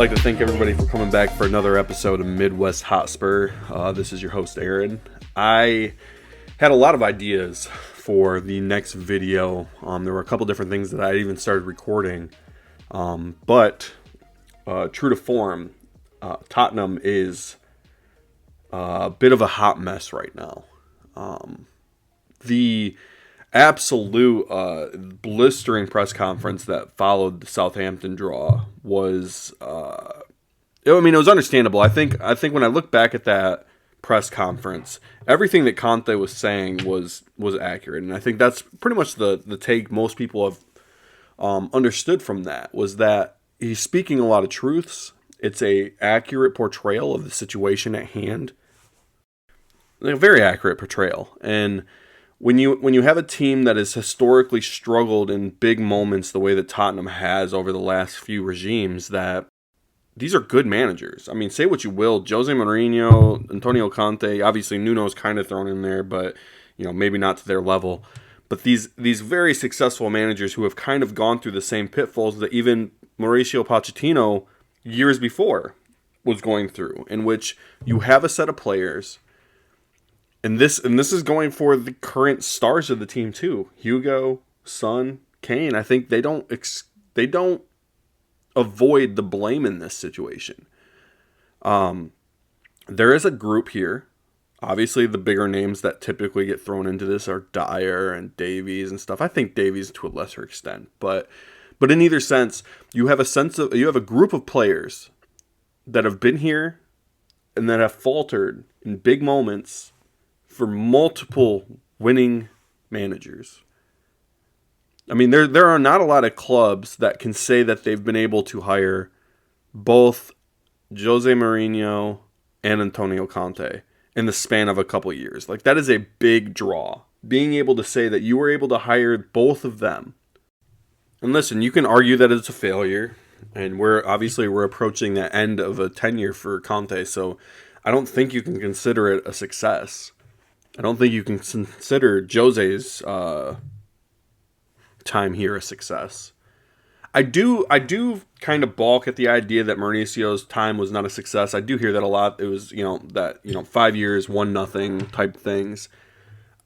I'd like to thank everybody for coming back for another episode of Midwest Hotspur. This is your host, Aaron. I had a lot of ideas for the next video. There were a couple different things that I even started recording. But true to form, Tottenham is a bit of a hot mess right now. The absolute blistering press conference that followed the Southampton draw was, it was understandable. I think when I look back at that press conference, everything that Conte was saying was accurate, and I think that's pretty much the take most people have understood from that, was that he's speaking a lot of truths. It's a accurate portrayal of the situation at hand, a very accurate portrayal. And when you have a team that has historically struggled in big moments the way that Tottenham has over the last few regimes, that these are good managers. I mean, say what you will, Jose Mourinho, Antonio Conte, obviously Nuno's kind of thrown in there, but maybe not to their level. But these very successful managers who have kind of gone through the same pitfalls that even Mauricio Pochettino years before was going through, in which you have a set of players. And this is going for the current stars of the team too. Hugo, Son, Kane. I think they don't avoid the blame in this situation. There is a group here. Obviously, the bigger names that typically get thrown into this are Dyer and Davies and stuff. I think Davies to a lesser extent, but in either sense, you have a group of players that have been here and that have faltered in big moments for multiple winning managers. I mean, there are not a lot of clubs that can say that they've been able to hire both Jose Mourinho and Antonio Conte in the span of a couple years. Like, that is a big draw. Being able to say that you were able to hire both of them. And listen, you can argue that it's a failure, and we're approaching the end of a tenure for Conte, so I don't think you can consider it a success. I don't think you can consider Jose's time here a success. I do kind of balk at the idea that Mauricio's time was not a success. I do hear that a lot. It was 5 years, 1-0 type things.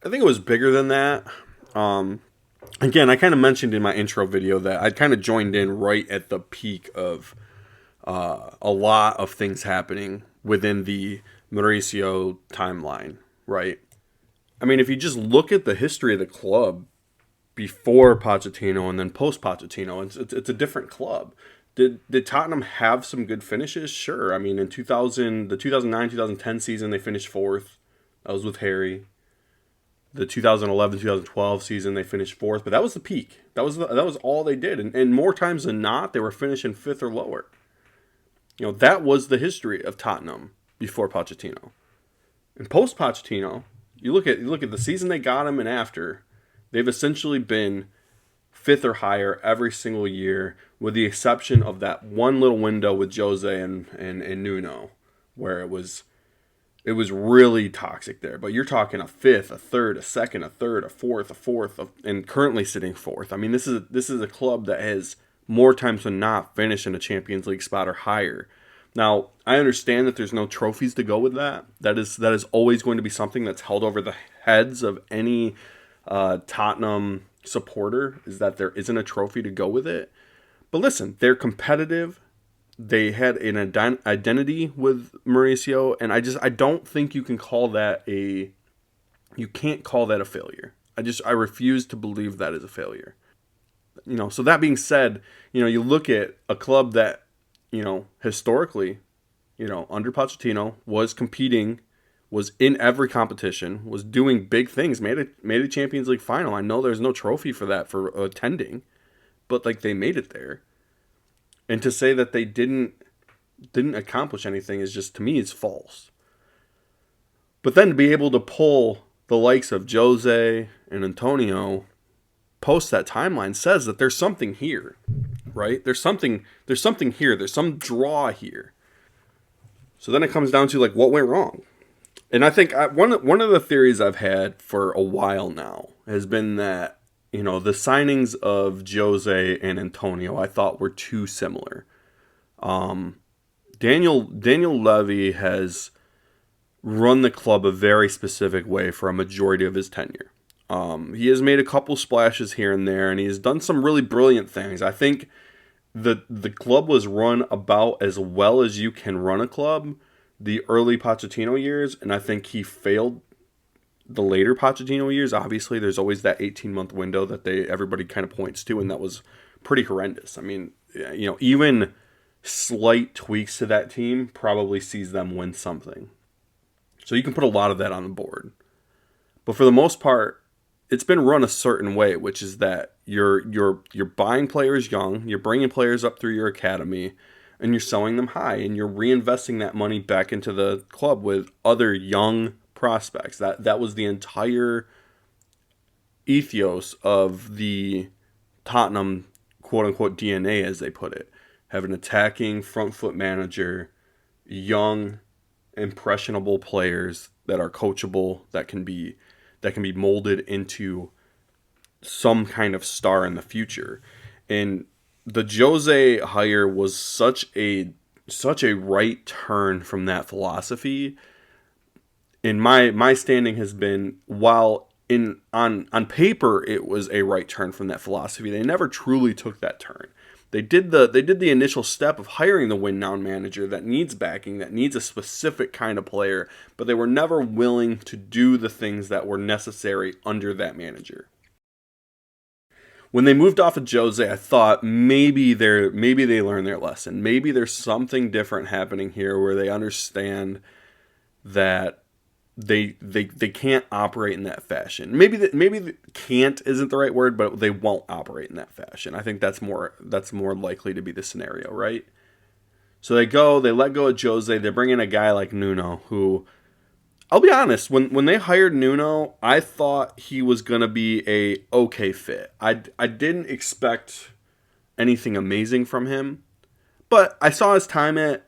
I think it was bigger than that. Again, I kind of mentioned in my intro video that I kind of joined in right at the peak of a lot of things happening within the Mauricio timeline, right? I mean, if you just look at the history of the club before Pochettino and then post Pochettino, it's a different club. Did Tottenham have some good finishes? Sure. I mean, in the 2009-2010 season, they finished fourth. That was with Harry. The 2011-2012 season, they finished fourth, but that was the peak. That was all they did, and more times than not, they were finishing fifth or lower. That was the history of Tottenham before Pochettino. And post Pochettino, you look at the season they got him and after, they've essentially been fifth or higher every single year, with the exception of that one little window with Jose and Nuno, where it was really toxic there. But you're talking a fifth, a third, a second, a third, a fourth, and currently sitting fourth. I mean, this is a club that has more times than not finished in a Champions League spot or higher. Now, I understand that there's no trophies to go with that. That is always going to be something that's held over the heads of any Tottenham supporter, is that there isn't a trophy to go with it. But listen, they're competitive. They had an identity with Mauricio, and I don't think you can call that a failure. I refuse to believe that is a failure. So that being said, you look at a club that, historically, under Pochettino was competing, was in every competition, was doing big things, made a Champions League final. I know there's no trophy for that for attending, but they made it there. And to say that they didn't accomplish anything is just, to me, it's false. But then to be able to pull the likes of Jose and Antonio post that timeline says that there's something here, right? There's something here. There's some draw here. So then it comes down to what went wrong. And I think one of the theories I've had for a while now has been that, the signings of Jose and Antonio I thought were too similar. Daniel Levy has run the club a very specific way for a majority of his tenure. He has made a couple splashes here and there, and he has done some really brilliant things. I think the club was run about as well as you can run a club the early Pochettino years, and I think he failed the later Pochettino years. Obviously, there's always that 18-month window that everybody kind of points to, and that was pretty horrendous. I mean, even slight tweaks to that team probably sees them win something. So you can put a lot of that on the board. But for the most part, it's been run a certain way, which is that you're buying players young, you're bringing players up through your academy, and you're selling them high, and you're reinvesting that money back into the club with other young prospects. That was the entire ethos of the Tottenham quote-unquote DNA, as they put it. Have an attacking front foot manager, young, impressionable players that are coachable, that can be molded into some kind of star in the future. And the Jose hire was such a right turn from that philosophy. And my standing has been, while on paper it was a right turn from that philosophy, they never truly took that turn. They did the initial step of hiring the win now manager that needs backing, that needs a specific kind of player, but they were never willing to do the things that were necessary under that manager. When they moved off of Jose, I thought maybe they learned their lesson. Maybe there's something different happening here where they understand that they can't operate in that fashion. Maybe can't isn't the right word, but they won't operate in that fashion. I think that's more likely to be the scenario, right? So they let go of Jose. They bring in a guy like Nuno, who, I'll be honest, when they hired Nuno, I thought he was gonna be a okay fit. I didn't expect anything amazing from him, but I saw his time at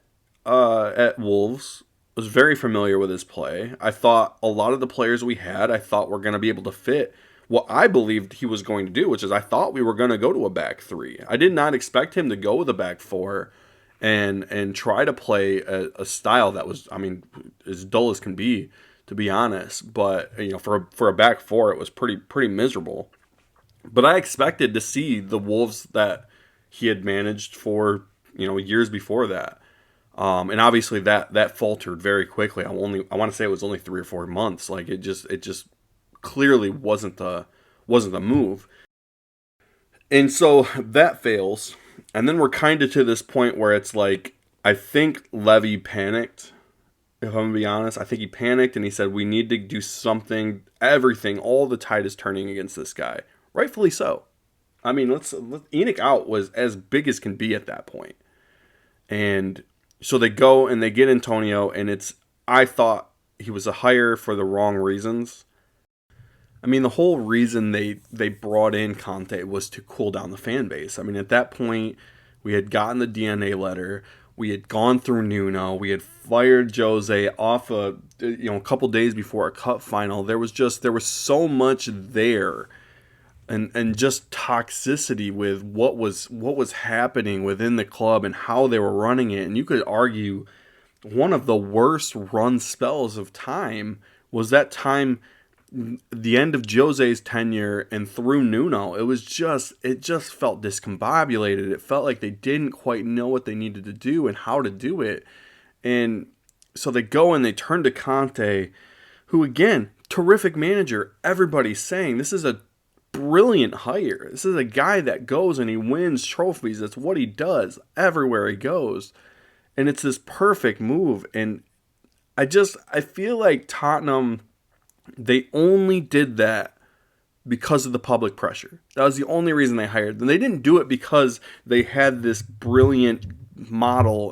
Wolves. Was very familiar with his play. I thought a lot of the players we had, I thought were going to be able to fit what I believed he was going to do, which is I thought we were going to go to a back three. I did not expect him to go with a back four and try to play a style that was, I mean, as dull as can be, to be honest. But for a back four, it was pretty miserable. But I expected to see the Wolves that he had managed for years before that. And obviously that faltered very quickly. I want to say it was only 3 or 4 months. Like it just clearly wasn't the move. And so that fails. And then we're kind of to this point where it's like, I think Levy panicked. If I'm going to be honest, I think he panicked and he said, we need to do something, everything, all the tide is turning against this guy. Rightfully so. I mean, ENIC out was as big as can be at that point. And so they go and they get Antonio, and I thought he was a hire for the wrong reasons. I mean, the whole reason they brought in Conte was to cool down the fan base. I mean, at that point, we had gotten the DNA letter. We had gone through Nuno. We had fired Jose off a couple days before a cup final. There was so much there. And just toxicity with what was happening within the club and how they were running it. And you could argue one of the worst run spells of time was that time, the end of Jose's tenure and through Nuno. It just felt discombobulated. It felt like they didn't quite know what they needed to do and how to do it. And so they go and they turn to Conte, who, again, terrific manager. Everybody's saying this is a brilliant hire. This is a guy that goes and he wins trophies. That's what he does everywhere he goes. And it's this perfect move. And I feel like Tottenham, they only did that because of the public pressure. That was the only reason they hired them. They didn't do it because they had this brilliant model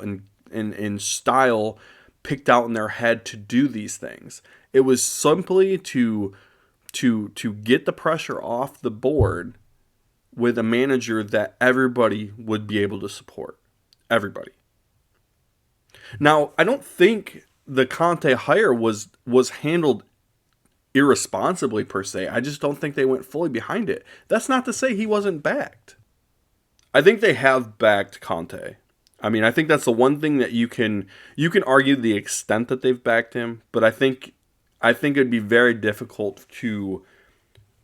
and style picked out in their head to do these things. It was simply to get the pressure off the board with a manager that everybody would be able to support. Everybody. Now, I don't think the Conte hire was handled irresponsibly per se. I just don't think they went fully behind it. That's not to say he wasn't backed. I think they have backed Conte. I mean, I think that's the one thing that you can argue the extent that they've backed him, but I think it'd be very difficult to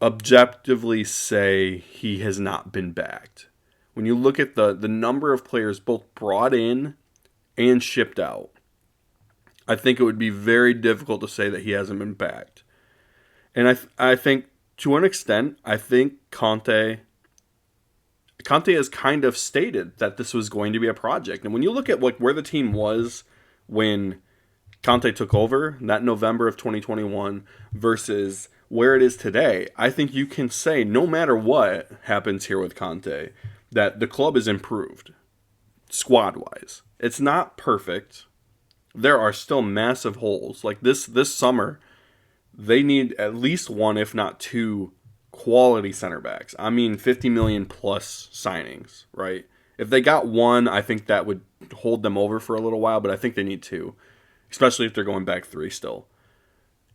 objectively say he has not been backed. When you look at the number of players both brought in and shipped out, I think it would be very difficult to say that he hasn't been backed. And I think to an extent, I think Conte has kind of stated that this was going to be a project. And when you look at like where the team was when Conte took over, that November of 2021, versus where it is today, I think you can say no matter what happens here with Conte, that the club is improved squad-wise. It's not perfect. There are still massive holes. Like this summer, they need at least one, if not two, quality center backs. I mean, 50 million plus signings, right? If they got one, I think that would hold them over for a little while, but I think they need two, especially if they're going back three still.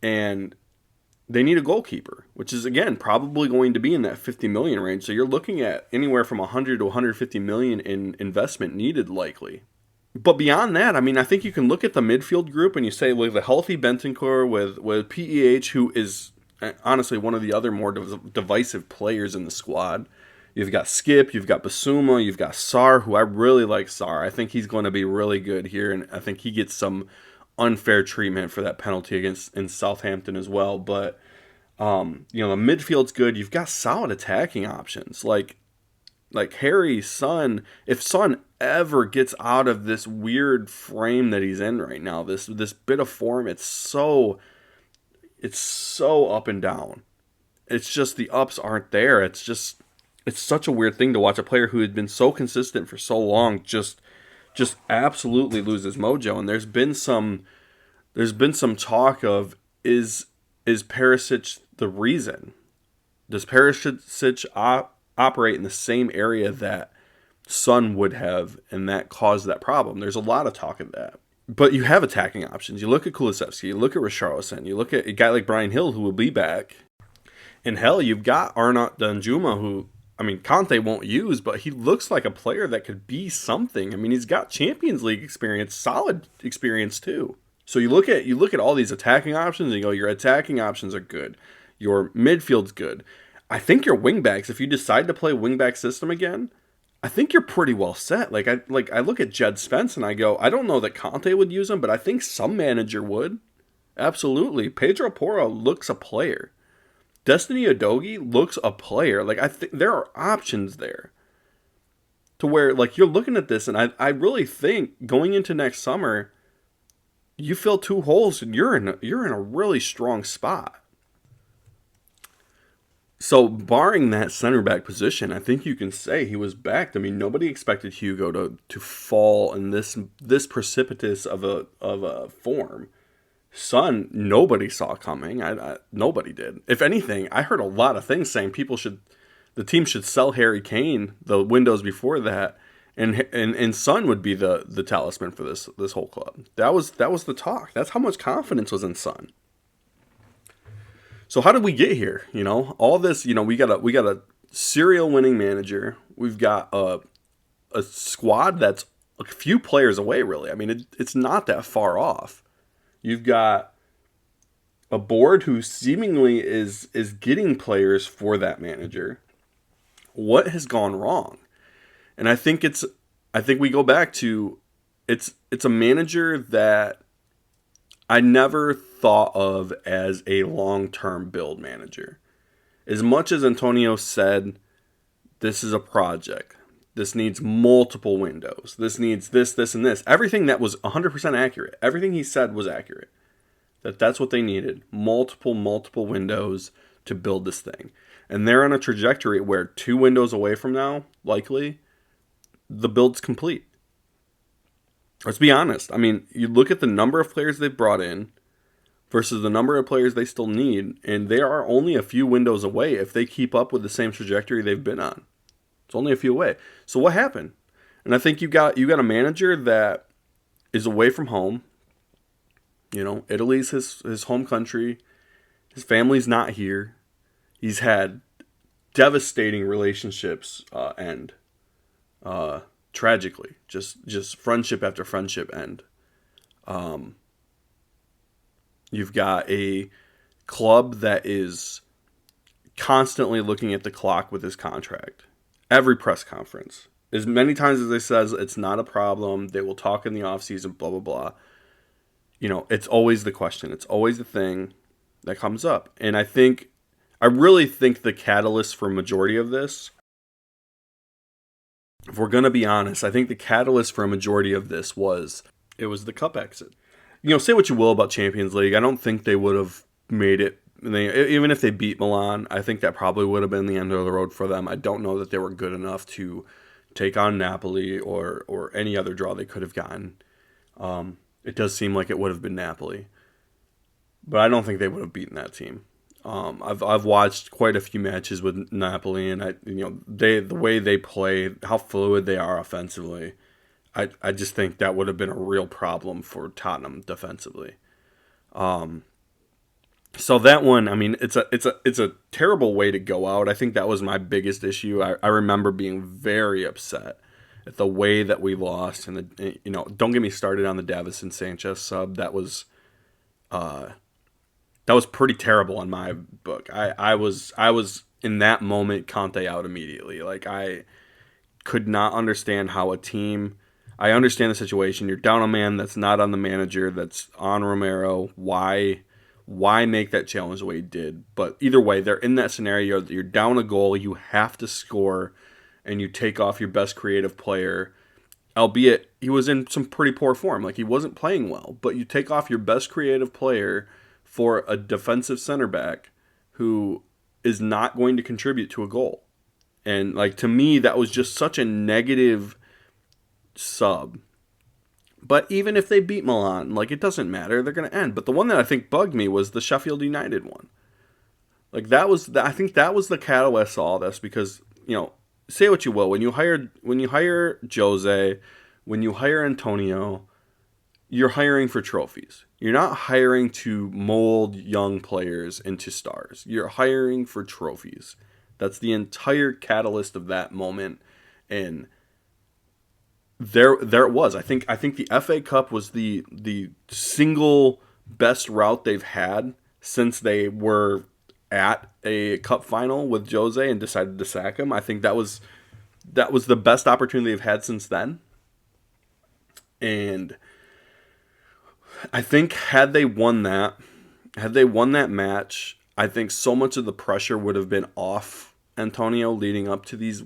And they need a goalkeeper, which is, again, probably going to be in that 50 million range. So you're looking at anywhere from 100 to 150 million in investment needed likely. But beyond that, I mean, I think you can look at the midfield group and you say with a healthy Bentancur, with PEH, who is honestly one of the other more divisive players in the squad. You've got Skip, you've got Basuma, you've got Sarr, who I really like Sarr. I think he's going to be really good here, and I think he gets some unfair treatment for that penalty in Southampton as well. But, the midfield's good. You've got solid attacking options. Like Harry, Son, if Son ever gets out of this weird frame that he's in right now, this bit of form, it's so up and down. It's just the ups aren't there. It's such a weird thing to watch a player who had been so consistent for so long just absolutely lose his mojo. And there's been some talk of is Perisic the reason? Does Perisic operate in the same area that Son would have, and that caused that problem? There's a lot of talk of that. But you have attacking options. You look at Kulusevski, you look at Richarlison, you look at a guy like Bryan Hill who will be back. And hell, you've got Arnaut Danjuma, who, I mean, Conte won't use, but he looks like a player that could be something. I mean, he's got Champions League experience, solid experience too. So you look at all these attacking options and you go, your attacking options are good. Your midfield's good. I think your wingbacks, if you decide to play wingback system again, I think you're pretty well set. I look at Jed Spence and I go, I don't know that Conte would use him, but I think some manager would. Absolutely. Pedro Porro looks a player. Destiny Udogie looks a player. I think there are options there. To where, you're looking at this, and I really think going into next summer, you fill two holes and you're in a really strong spot. So, barring that center back position, I think you can say he was backed. I mean, nobody expected Hugo to fall in this precipitous of a form. Son, nobody saw coming. Nobody did. If anything, I heard a lot of things saying the team should sell Harry Kane the windows before that, and Son would be the talisman for this whole club. That was the talk. That's how much confidence was in Son. So how did we get here? All this. We got a serial winning manager. We've got a squad that's a few players away. Really, I mean, it's not that far off. You've got a board who seemingly is getting players for that manager. What has gone wrong? And I think we go back to it's a manager that I never thought of as a long-term build manager. As much as Antonio said, this is a project. This needs multiple windows. This needs this, and this. Everything that was 100% accurate. Everything he said was accurate. That's what they needed. Multiple windows to build this thing. And they're on a trajectory where 2 windows away from now, likely, the build's complete. Let's be honest. I mean, you look at the number of players they've brought in versus the number of players they still need, and they are only a few windows away if they keep up with the same trajectory they've been on. It's only a few away. So what happened? And I think you got a manager that is away from home. Italy's his home country. His family's not here. He's had devastating relationships end. tragically. Just friendship after friendship end. You've got a club that is constantly looking at the clock with his contract. Every press conference. As many times as they says it's not a problem, they will talk in the offseason, blah, blah, blah. It's always the question. It's always the thing that comes up. And I really think the catalyst for a majority of this, if we're going to be honest, I think the catalyst for a majority of this was the cup exit. Say what you will about Champions League. I don't think they would have made it. Even if they beat Milan, I think that probably would have been the end of the road for them. I don't know that they were good enough to take on Napoli or any other draw they could have gotten. It does seem like it would have been Napoli, but I don't think they would have beaten that team. I've watched quite a few matches with Napoli, and the way they play, how fluid they are offensively. I just think that would have been a real problem for Tottenham defensively. So that one, it's a terrible way to go out. I think that was my biggest issue. I remember being very upset at the way that we lost, and don't get me started on the Davison Sanchez sub. That was pretty terrible in my book. I was in that moment Conte out immediately. Like, I could not understand how a team. I understand the situation. You're down a man that's not on the manager, that's on Romero. Why make that challenge the way you did? But either way, they're in that scenario. You're down a goal. You have to score, and you take off your best creative player, albeit he was in some pretty poor form. Like, he wasn't playing well. But you take off your best creative player for a defensive center back who is not going to contribute to a goal. And, to me, that was just such a negative sub. But even if they beat Milan, it doesn't matter. They're going to end. But the one that I think bugged me was the Sheffield United one. I think that was the catalyst to all this, because, say what you will, when you hire Jose, when you hire Antonio, you're hiring for trophies. You're not hiring to mold young players into stars. You're hiring for trophies. That's the entire catalyst of that moment. And there it was. I think the FA Cup was the single best route they've had since they were at a cup final with Jose and decided to sack him. I think that was the best opportunity they've had since then. And I think had they won that match, I think so much of the pressure would have been off Antonio leading up to these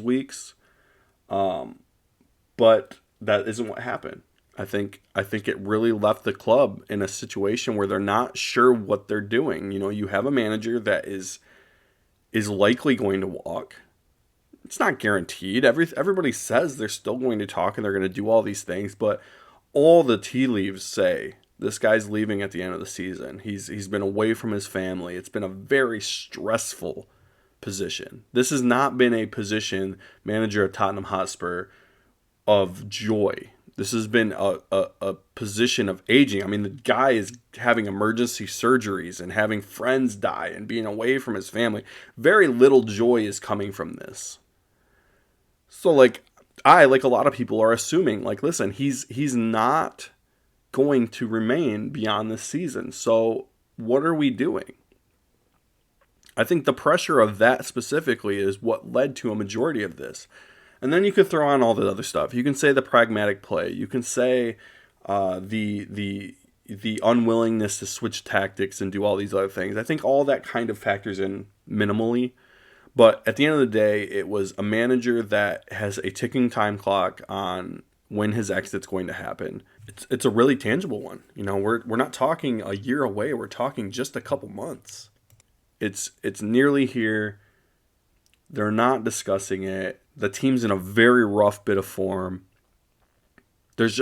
weeks. But that isn't what happened. I think it really left the club in a situation where they're not sure what they're doing. You have a manager that is likely going to walk. It's not guaranteed. Everybody says they're still going to talk and they're going to do all these things, but all the tea leaves say this guy's leaving at the end of the season. He's been away from his family. It's been a very stressful position. This has not been a position, manager of Tottenham Hotspur, of joy. This has been a position of aging. The guy is having emergency surgeries and having friends die and being away from his family. Very little joy is coming from this. So, I, like a lot of people, are assuming, listen, he's not going to remain beyond this season. So what are we doing? I think the pressure of that specifically is what led to a majority of this. And then you could throw on all the other stuff. You can say the pragmatic play. You can say the unwillingness to switch tactics and do all these other things. I think all that kind of factors in minimally. But at the end of the day, it was a manager that has a ticking time clock on when his exit's going to happen. It's a really tangible one. We're not talking a year away. We're talking just a couple months. It's nearly here. They're not discussing it. The team's in a very rough bit of form. There's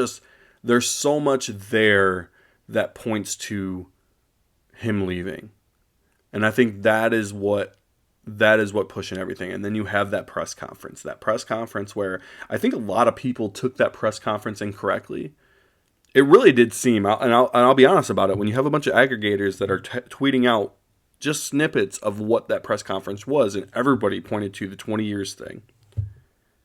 so much there that points to him leaving. And I think that is what pushing everything. And then you have that press conference where I think a lot of people took that press conference incorrectly. It really did seem, and I'll be honest about it, when you have a bunch of aggregators that are tweeting out just snippets of what that press conference was, and everybody pointed to the 20 years thing.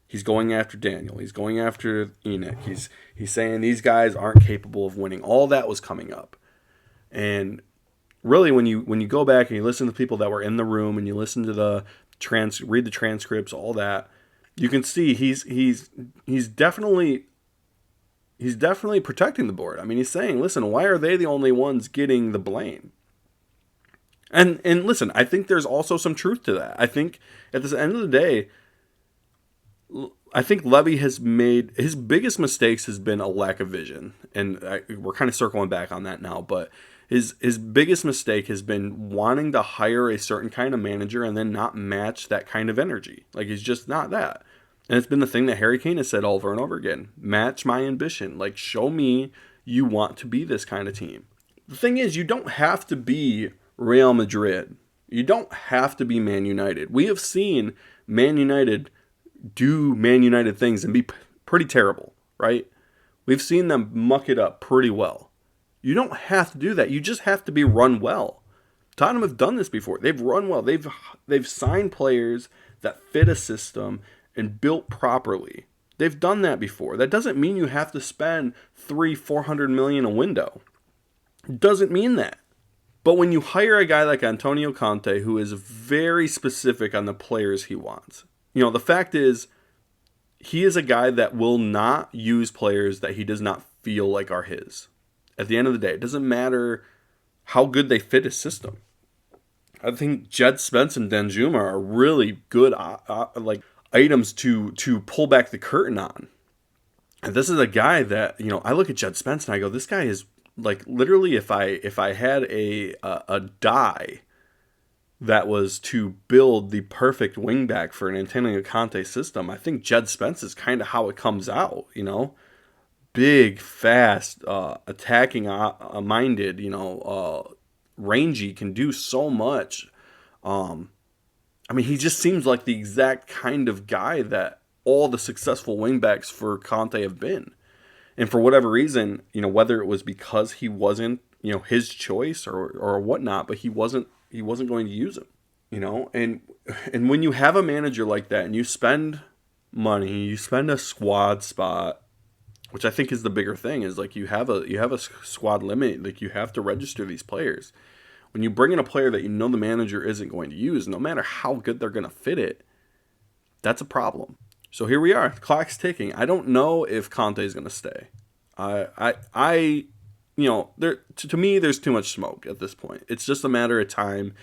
He's going after Daniel. He's going after Enoch. He's saying these guys aren't capable of winning. All that was coming up. And really, when you go back and you listen to people that were in the room and you listen to read the transcripts, all that, you can see he's definitely protecting the board. I mean, he's saying, listen, why are they the only ones getting the blame? And listen, I think there's also some truth to that. I think at the end of the day, I think Levy has made his biggest mistakes has been a lack of vision, and we're kind of circling back on that now. But his biggest mistake has been wanting to hire a certain kind of manager and then not match that kind of energy. Like, he's just not that. And it's been the thing that Harry Kane has said over and over again: match my ambition. Like, show me you want to be this kind of team. The thing is, you don't have to be Real Madrid. You don't have to be Man United. We have seen Man United do Man United things and be pretty terrible, right? We've seen them muck it up pretty well. You don't have to do that. You just have to be run well. Tottenham have done this before. They've run well. They've signed players that fit a system and built properly. They've done that before. That doesn't mean you have to spend $300-400 million a window. It doesn't mean that. But when you hire a guy like Antonio Conte, who is very specific on the players he wants, the fact is, he is a guy that will not use players that he does not feel like are his. At the end of the day, it doesn't matter how good they fit his system. I think Jed Spence and Danjuma are really good items to pull back the curtain on. And this is a guy that, I look at Jed Spence and I go, this guy is like, literally, if I had a die that was to build the perfect wingback for an Antonio Conte system, I think Jed Spence is kind of how it comes out, Big, fast, attacking minded, rangy, can do so much. He just seems like the exact kind of guy that all the successful wingbacks for Conte have been. And for whatever reason, whether it was because he wasn't, his choice or whatnot, but he wasn't going to use him, and when you have a manager like that and you spend money, you spend a squad spot, which I think is the bigger thing, is like you have a squad limit, like you have to register these players. When you bring in a player that the manager isn't going to use, no matter how good they're going to fit it, that's a problem. So here we are, the clock's ticking. I don't know if Conte is going to stay. To me, there's too much smoke at this point. It's just a matter of time.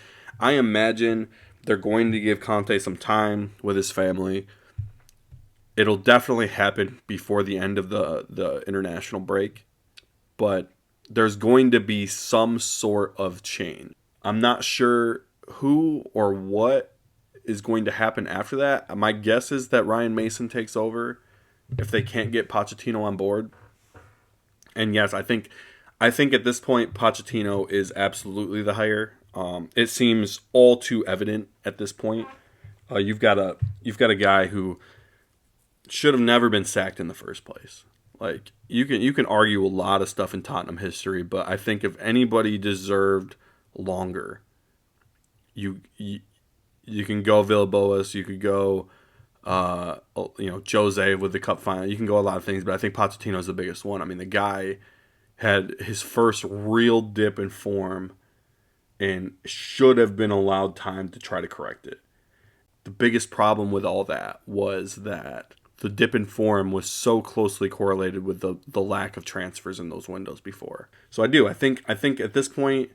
I imagine they're going to give Conte some time with his family. It'll definitely happen before the end of the international break, but there's going to be some sort of change. I'm not sure who or what is going to happen after that. My guess is that Ryan Mason takes over if they can't get Pochettino on board. And yes, I think at this point Pochettino is absolutely the hire. It seems all too evident at this point. You've got a guy who should have never been sacked in the first place. Like, you can argue a lot of stuff in Tottenham history, but I think if anybody deserved longer, you can go Villas-Boas, you could go Jose with the cup final. You can go a lot of things, but I think Pochettino's the biggest one. I mean, the guy had his first real dip in form and should have been allowed time to try to correct it. The biggest problem with all that was that the dip in form was so closely correlated with the lack of transfers in those windows before. So I think at this point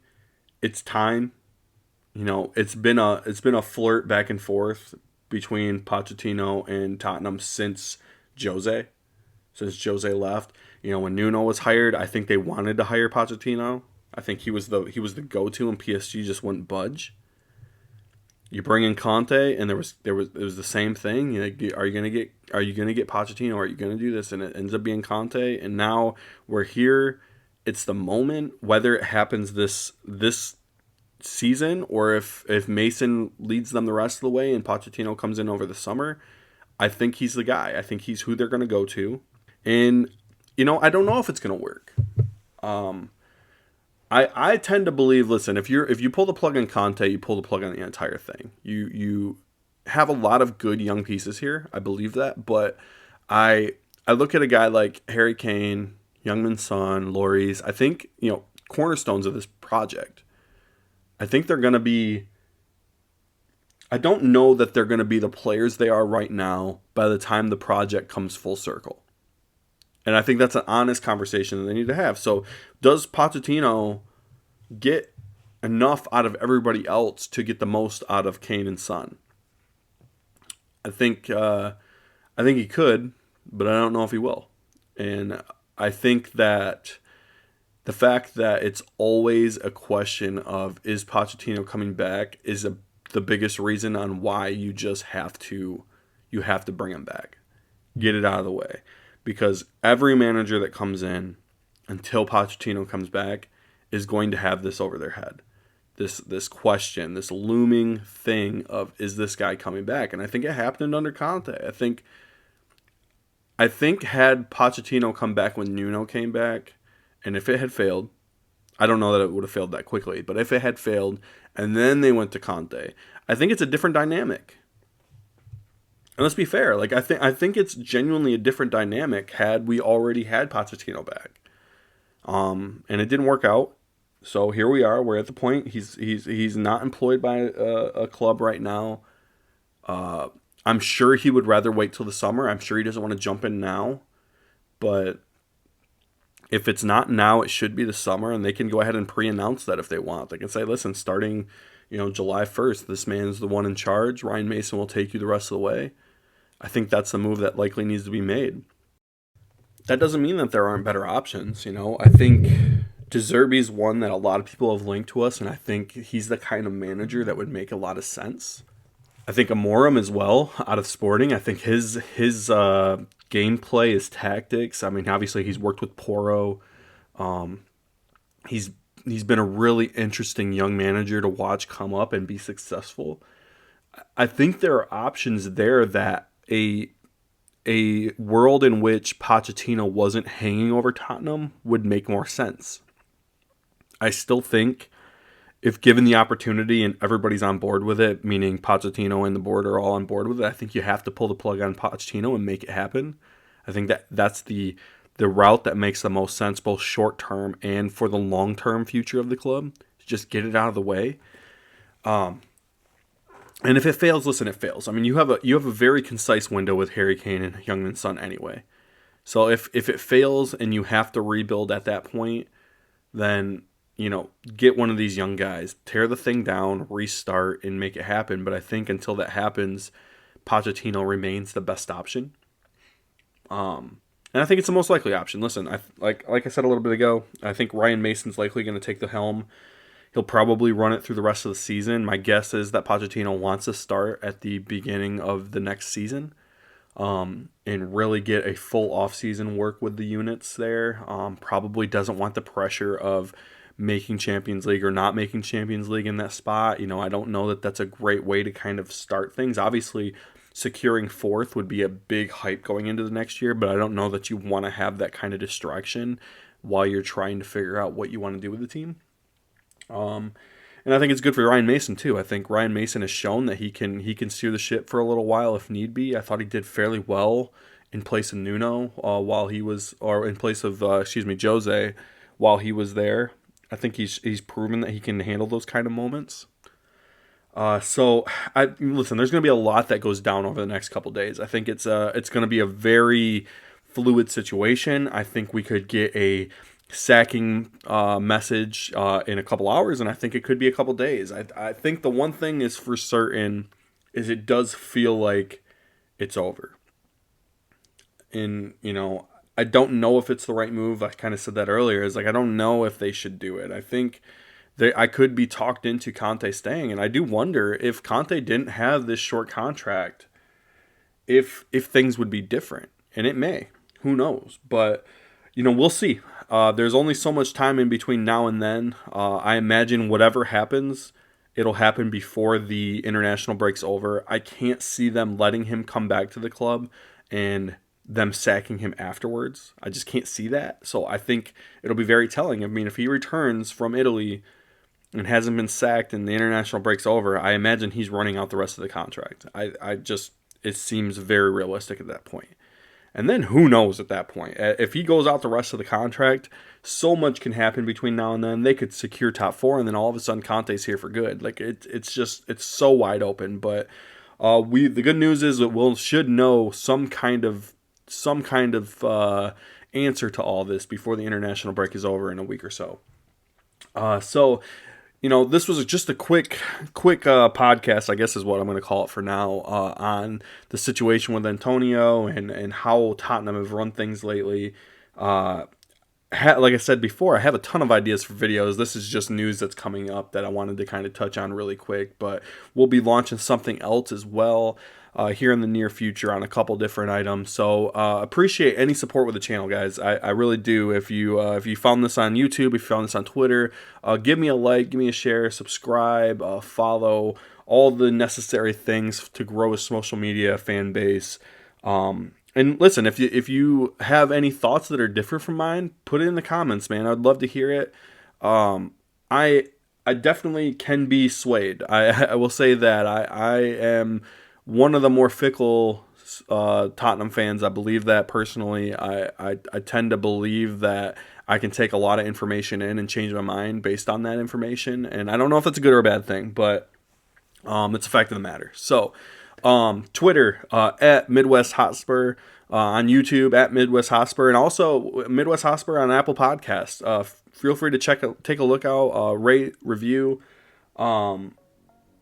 it's time. It's been a flirt back and forth between Pochettino and Tottenham since Jose left. When Nuno was hired, I think they wanted to hire Pochettino. I think he was the go-to, and PSG just wouldn't budge. You bring in Conte, and it was the same thing. Are you gonna get Pochettino? Are you gonna do this? And it ends up being Conte. And now we're here. It's the moment. Whether it happens this season or if Mason leads them the rest of the way and Pochettino comes in over the summer, I think he's the guy. I think he's who they're gonna go to. And I don't know if it's gonna work. I tend to believe, listen, if you pull the plug on Conte, you pull the plug on the entire thing. You have a lot of good young pieces here. I believe that, but I I look at a guy like Harry Kane, Youngman Son, Lloris. I think, cornerstones of this project. I think they're going to be. I don't know that they're going to be the players they are right now by the time the project comes full circle. And I think that's an honest conversation that they need to have. So, does Pochettino get enough out of everybody else to get the most out of Kane and Son? I think he could, but I don't know if he will. And I think that the fact that it's always a question of is Pochettino coming back is the biggest reason on why you have to bring him back. Get it out of the way. Because every manager that comes in until Pochettino comes back is going to have this over their head. This question, this looming thing of is this guy coming back? And I think it happened under Conte. I think had Pochettino come back when Nuno came back, and if it had failed, I don't know that it would have failed that quickly, but if it had failed and then they went to Conte, I think it's a different dynamic. And let's be fair, like I think it's genuinely a different dynamic had we already had Pochettino back. And it didn't work out. So here we are. We're at the point he's not employed by a club right now. I'm sure he would rather wait till the summer. I'm sure he doesn't want to jump in now. But if it's not now, it should be the summer, and they can go ahead and pre-announce that if they want. They can say, listen, starting July 1st, this man's the one in charge. Ryan Mason will take you the rest of the way. I think that's the move that likely needs to be made. That doesn't mean that there aren't better options. I think De Zerbi's one that a lot of people have linked to us, and I think he's the kind of manager that would make a lot of sense. I think Amorim as well, out of Sporting. I think his gameplay, his tactics. I mean, obviously he's worked with Porro. He's been a really interesting young manager to watch come up and be successful. I think there are options there that a world in which Pochettino wasn't hanging over Tottenham would make more sense. I still think if given the opportunity and everybody's on board with it, meaning Pochettino and the board are all on board with it, I think you have to pull the plug on Pochettino and make it happen. I think that's the route that makes the most sense, both short term and for the long term future of the club. Just get it out of the way. And if it fails, listen, it fails. I mean, you have a very concise window with Harry Kane and Youngman Son anyway. So if it fails and you have to rebuild at that point, then get one of these young guys, tear the thing down, restart, and make it happen. But I think until that happens, Pochettino remains the best option. And I think it's the most likely option. Listen, like I said a little bit ago, I think Ryan Mason's likely going to take the helm. He'll probably run it through the rest of the season. My guess is that Pochettino wants to start at the beginning of the next season and really get a full offseason work with the units there. Probably doesn't want the pressure of making Champions League or not making Champions League in that spot. I don't know that that's a great way to kind of start things. Obviously, securing fourth would be a big hype going into the next year, but I don't know that you want to have that kind of distraction while you're trying to figure out what you want to do with the team. And I think it's good for Ryan Mason too. I think Ryan Mason has shown that he can steer the ship for a little while if need be. I thought he did fairly well in place of Nuno while he was, or in place of Jose while he was there. I think he's proven that he can handle those kind of moments. So listen. There's going to be a lot that goes down over the next couple days. I think it's going to be a very fluid situation. I think we could get a sacking message in a couple hours, and I think it could be a couple days. I think the one thing is for certain is it does feel like it's over. And I don't know if it's the right move. I kind of said that earlier. Is like I don't know if they should do it. I think I could be talked into Conte staying, and I do wonder if Conte didn't have this short contract, if things would be different, and it may. Who knows? But we'll see. There's only so much time in between now and then. I imagine whatever happens, it'll happen before the international break's over. I can't see them letting him come back to the club and them sacking him afterwards. I just can't see that. So I think it'll be very telling. I mean, if he returns from Italy and hasn't been sacked and the international break's over, I imagine he's running out the rest of the contract. I just, it seems very realistic at that point. And then who knows at that point? If he goes out the rest of the contract, so much can happen between now and then. They could secure top four, and then all of a sudden Conte's here for good. Like it's just, it's so wide open. But the good news is that we should know some kind of answer to all this before the international break is over in a week or so. So, this was just a quick podcast, I guess is what I'm going to call it for now, on the situation with Antonio and how Tottenham have run things lately. Like I said before, I have a ton of ideas for videos. This is just news that's coming up that I wanted to kind of touch on really quick, but we'll be launching something else as well here in the near future on a couple different items. So appreciate any support with the channel, guys. I really do. If you found this on YouTube, if you found this on Twitter, give me a like, give me a share, subscribe, follow, all the necessary things to grow a social media fan base. And listen, if you have any thoughts that are different from mine, put it in the comments, man. I'd love to hear it. I definitely can be swayed. I will say that I am one of the more fickle Tottenham fans. I believe that personally. I tend to believe that I can take a lot of information in and change my mind based on that information. And I don't know if that's a good or a bad thing, but it's a fact of the matter. So Twitter at Midwest Hotspur, on YouTube at Midwest Hotspur, and also Midwest Hotspur on Apple Podcasts. Feel free to take a look out, rate, review,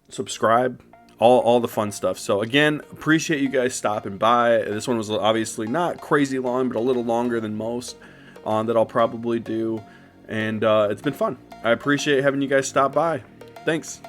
subscribe, all the fun stuff. So again, appreciate you guys stopping by. This one was obviously not crazy long, but a little longer than most that I'll probably do, and it's been fun. I appreciate having you guys stop by. Thanks.